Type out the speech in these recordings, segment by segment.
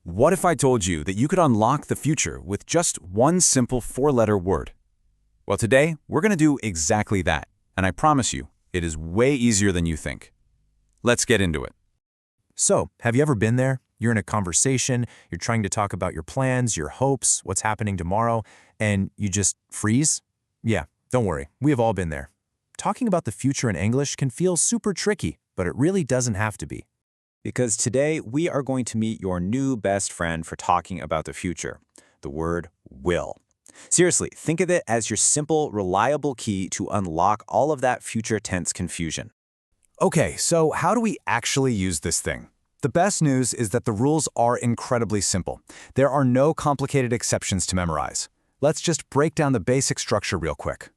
What if I told you that you could unlock the future with just one simple four-letter word? Well, today, we're going to do exactly that, and I promise you, it is way easier than you think. Let's get into it. So, have you ever been there? You're in a conversation, you're trying to talk about your plans, your hopes, what's happening tomorrow, and you just freeze? Yeah, don't worry, we have all been there. Talking about the future in English can feel super tricky, but it really doesn't have to be. Because today we are going to meet your new best friend for talking about the future, the word will. Seriously, think of it as your simple, reliable key to unlock all of that future tense confusion. Okay, so how do we actually use this thing? The best news is that the rules are incredibly simple. There are no complicated exceptions to memorize. Let's just break down the basic structure real quick.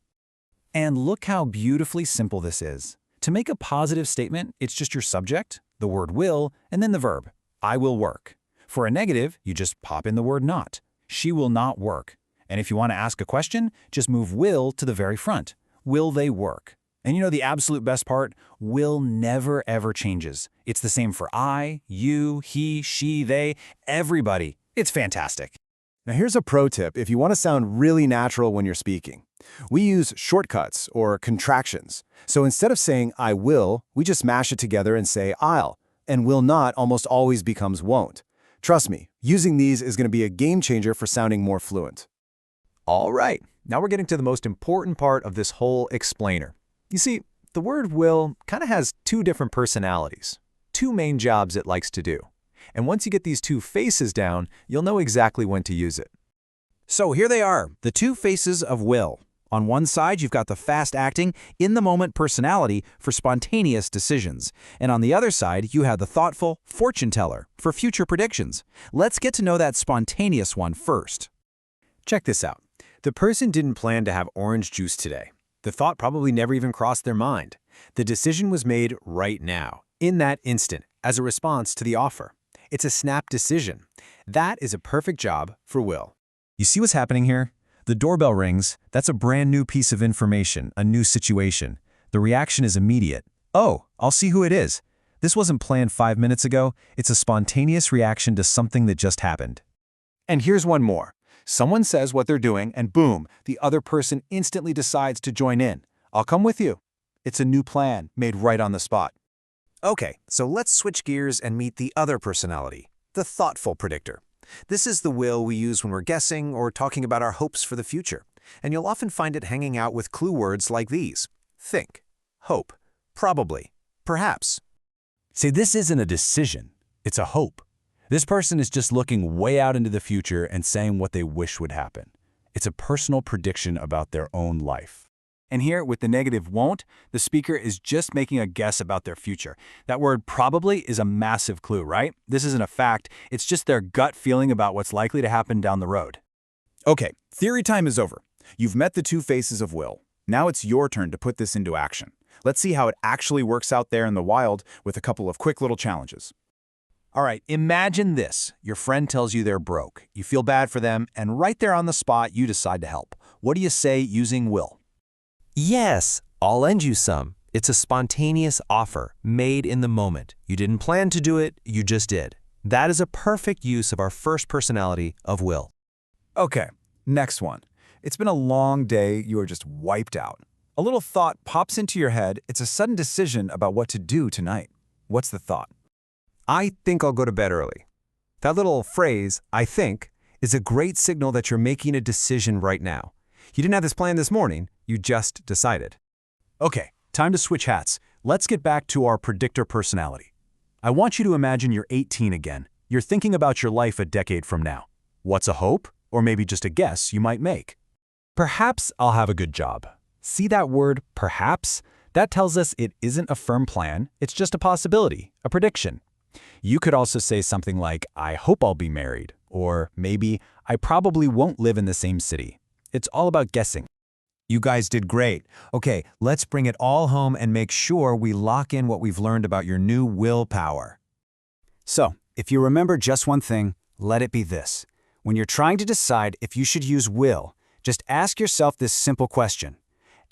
And look how beautifully simple this is. To make a positive statement, it's just your subject, the word will, and then the verb, I will work. For a negative, you just pop in the word not. She will not work. And if you want to ask a question, just move will to the very front. Will they work? And you know the absolute best part? Will never ever changes. It's the same for I, you, he, she, they, everybody. It's fantastic. Now here's a pro tip if you want to sound really natural when you're speaking. We use shortcuts or contractions. So instead of saying I will, we just mash it together and say I'll, and will not almost always becomes won't. Trust me, using these is going to be a game changer for sounding more fluent. All right, now we're getting to the most important part of this whole explainer. You see, the word will kind of has two different personalities, two main jobs it likes to do. And once you get these two faces down, you'll know exactly when to use it. So here they are, the two faces of will. On one side, you've got the fast-acting, in-the-moment personality for spontaneous decisions. And on the other side, you have the thoughtful fortune teller for future predictions. Let's get to know that spontaneous one first. Check this out. The person didn't plan to have orange juice today. The thought probably never even crossed their mind. The decision was made right now, in that instant, as a response to the offer. It's a snap decision. That is a perfect job for will. You see what's happening here? The doorbell rings. That's a brand new piece of information, a new situation. The reaction is immediate. Oh, I'll see who it is. This wasn't planned 5 minutes ago. It's a spontaneous reaction to something that just happened. And here's one more. Someone says what they're doing, and boom, the other person instantly decides to join in. I'll come with you. It's a new plan made right on the spot. Okay, so let's switch gears and meet the other personality, the thoughtful predictor. This is the will we use when we're guessing or talking about our hopes for the future, and you'll often find it hanging out with clue words like these: think, hope, probably, perhaps. See, this isn't a decision. It's a hope. This person is just looking way out into the future and saying what they wish would happen. It's a personal prediction about their own life. And here, with the negative won't, the speaker is just making a guess about their future. That word probably is a massive clue, right? This isn't a fact, it's just their gut feeling about what's likely to happen down the road. Okay, theory time is over. You've met the two faces of will. Now it's your turn to put this into action. Let's see how it actually works out there in the wild with a couple of quick little challenges. All right, imagine this. Your friend tells you they're broke. You feel bad for them, and right there on the spot, you decide to help. What do you say using will? Yes, I'll lend you some. It's a spontaneous offer, made in the moment. You didn't plan to do it, you just did. That is a perfect use of our first personality of will. Okay, next one. It's been a long day, you are just wiped out. A little thought pops into your head, it's a sudden decision about what to do tonight. What's the thought? I think I'll go to bed early. That little phrase, I think, is a great signal that you're making a decision right now. You didn't have this plan this morning, you just decided. Okay, time to switch hats. Let's get back to our predictor personality. I want you to imagine you're 18 again. You're thinking about your life a decade from now. What's a hope, or maybe just a guess you might make? Perhaps I'll have a good job. See that word, perhaps? That tells us it isn't a firm plan, it's just a possibility, a prediction. You could also say something like, I hope I'll be married, or maybe, I probably won't live in the same city. It's all about guessing. You guys did great. Okay, let's bring it all home and make sure we lock in what we've learned about your new willpower. So, if you remember just one thing, let it be this. When you're trying to decide if you should use will, just ask yourself this simple question.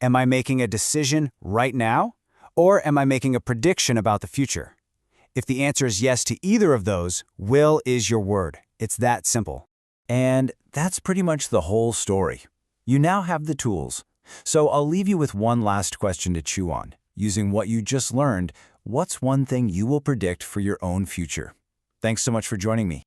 Am I making a decision right now, or am I making a prediction about the future? If the answer is yes to either of those, will is your word. It's that simple. And that's pretty much the whole story. You now have the tools. So I'll leave you with one last question to chew on. Using what you just learned, what's one thing you will predict for your own future? Thanks so much for joining me.